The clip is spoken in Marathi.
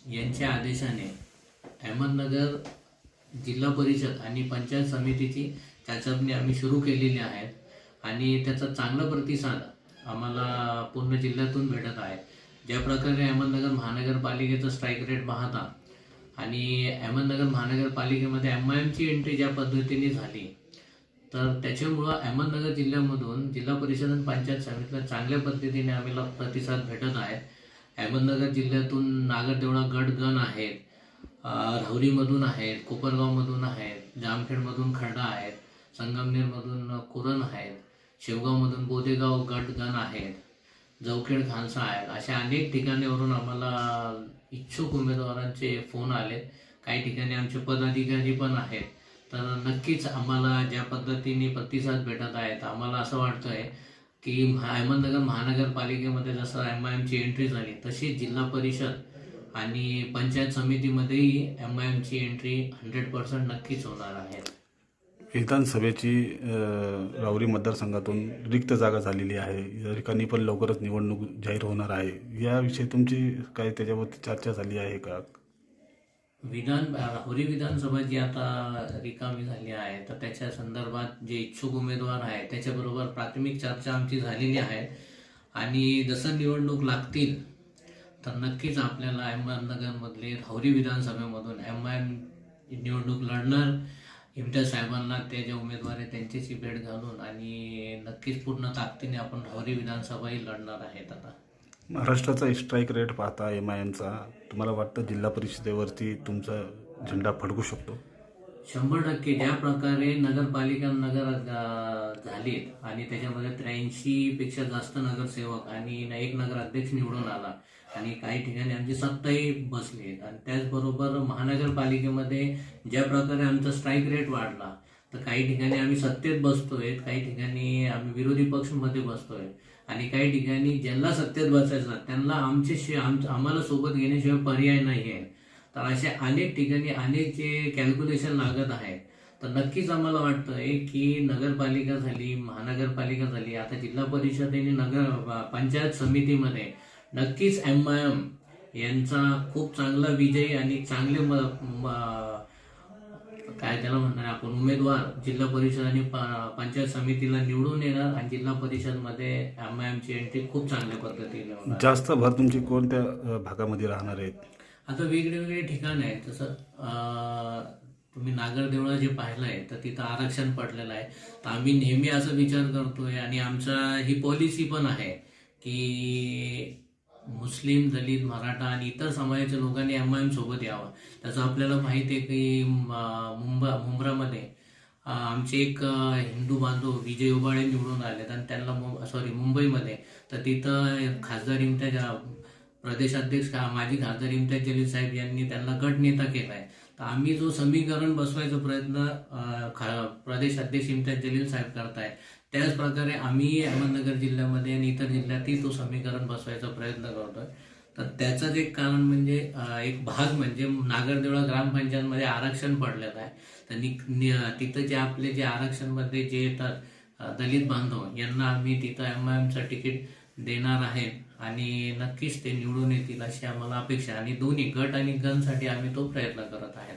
यांच्या आदेशाने अहमदनगर जिल्हा परिषद आणि पंचायत समितीची चाचपणी आम्ही सुरू केलेली आहे आणि त्याचा चांगला प्रतिसाद आम्हाला पूर्ण जिल्ह्यातून भेटत आहे. ज्या प्रकारे अहमदनगर महानगरपालिकेचा स्ट्राईक रेट पाहता आणि अहमदनगर महानगरपालिकेमध्ये MIMची एंट्री ज्या पद्धतीने झाली, तर त्याच्यामुळं अहमदनगर जिल्ह्यामधून जिल्हा परिषद आणि पंचायत समितीला चांगल्या पद्धतीने आम्हाला प्रतिसाद भेटत आहे. अहमदनगर जिल्ह्यातून नागरदेवळा गट गण आहेत, राहुरीमधून आहेत, कोपरगावमधून आहेत, जामखेडमधून खर्डा आहेत, संगमनेरमधून कुरण आहेत, शेवगावमधून बोदेगाव गट गण आहेत, जवखेड खानसा आहेत. अशा अनेक ठिकाणीवरून आम्हाला इच्छुक उमेदवारांचे फोन आले. काही ठिकाणी आमचे पदाधिकारी पण आहेत. तर नक्कीच आम्हाला ज्या पद्धतीने प्रतिसाद भेटत आहेत, आम्हाला असं वाटतं आहे की अहमदनगर महानगरपालिकेमध्ये जसं MIMची एंट्री झाली, तशी जिल्हा परिषद आणि पंचायत समितीमध्येही MIMची एंट्री 100% नक्कीच होणार आहे. विधानसभेची राहुरी मतदारसंघातून रिक्त जागा झालेली आहे. या ठिकाणी पण लवकरच निवडणूक जाहीर होणार आहे. याविषयी तुमची काय त्याच्यावरती चर्चा झाली आहे का? राहुरी विधानसभा जी आता रिकामी झाली आहे, तर त्याच्या संदर्भात जे इच्छुक उमेदवार आहेत त्याच्याबरोबर प्राथमिक चर्चा आमची झालेली आहे आणि जसं निवडणूक लागतील तर नक्कीच आपल्याला अहमदनगरमधले राहुरी विधानसभेमधून MIM निवडणूक लढणार. इम्तियाज साहेबांना ते जे उमेदवार आहेत त्यांच्याशी भेट घालून आणि नक्कीच पूर्ण ताकदीने आपण राहुरी विधानसभाही लढणार आहेत. आता महाराष्ट्राचा स्ट्राईक रेट पाहता MIMचा, तुम्हाला वाटतं जिल्हा परिषदेवरती तुमचा झेंडा फडकू शकतो? 100% ज्या प्रकारे नगरपालिका झालीत आणि त्याच्यामध्ये 83पेक्षा जास्त नगरसेवक आणि एक नगराध्यक्ष निवडून आला आणि काही ठिकाणी आमची सत्ताही बसली आणि त्याचबरोबर महानगरपालिकेमध्ये ज्या प्रकारे आमचा स्ट्राईक रेट वाढला, तर काही ठिकाणी आम्ही सत्तेत बसतोय, काही ठिकाणी आम्ही विरोधी पक्षमध्ये बसतोय आणि काही ठिकाणी ज्यांना सत्तेत बसायचं त्यांना आम्हाला सोबत घेण्याशिवाय पर्याय नाही आहे. तर अशा अनेक ठिकाणी अनेक जे कॅल्क्युलेशन लागत आहेत. तर नक्कीच आम्हाला वाटतं आहे की नगरपालिका झाली, महानगरपालिका झाली, आता जिल्हा परिषद आणि पंचायत समितीमध्ये नक्कीच MIM यांचा खूप चांगला विजय आणि चांगले काय त्याला म्हणणार आपण उमेदवार जिल्हा परिषद आणि पंचायत समितीला निवडून येणार आणि जिल्हा परिषदमध्ये MIMची एंट्री खूप चांगल्या पद्धतीने होणार. जास्त भर तुमची कोणत्या भागामध्ये राहणार आहेत? आता वेगवेगळे ठिकाण आहेत. जसं तुम्ही नागरदेवळा जे पाहिलं आहे, तर तिथं आरक्षण पडलेलं आहे. तर आम्ही नेहमी असा विचार करतोय आणि आमचा ही पॉलिसी पण आहे की मुस्लिम, दलित, मराठा आणि इतर समाजाच्या लोकांनी MIM सोबत यावं. त्याचं आपल्याला माहिती आहे की मुंब्रामध्ये आमचे एक हिंदू बांधव विजय उबाळे निवडून आले आणि त्यांना मुंबईमध्ये, तर तिथं खासदार प्रदेशाध्यक्ष माजी खासदार इम्तियाज जलील साहेब यांनी त्यांना गटनेता केलाय. तर आम्ही जो समीकरण बसवायचा प्रयत्न प्रदेशाध्यक्ष इम्तियाज जलील साहेब करतायत, त्याच प्रकारे आम्ही अहमदनगर जिल्ह्यामध्ये आणि इतर जिल्ह्यातही तो समीकरण बसवायचा प्रयत्न करतोय. तर त्याचं एक कारण म्हणजे एक भाग म्हणजे नागरदेवळा ग्रामपंचायतमध्ये आरक्षण पडलेलं आहे. तर तिथं जे आपले जे आरक्षणमध्ये जे येतात दलित बांधव यांना आम्ही तिथं MIMचं तिकीट देणार आहे आणि नक्कीच ते निवडून येतील अशी आम्हाला अपेक्षा आणि दोन्ही गट आणि गणसाठी आम्ही तो प्रयत्न करत आहे.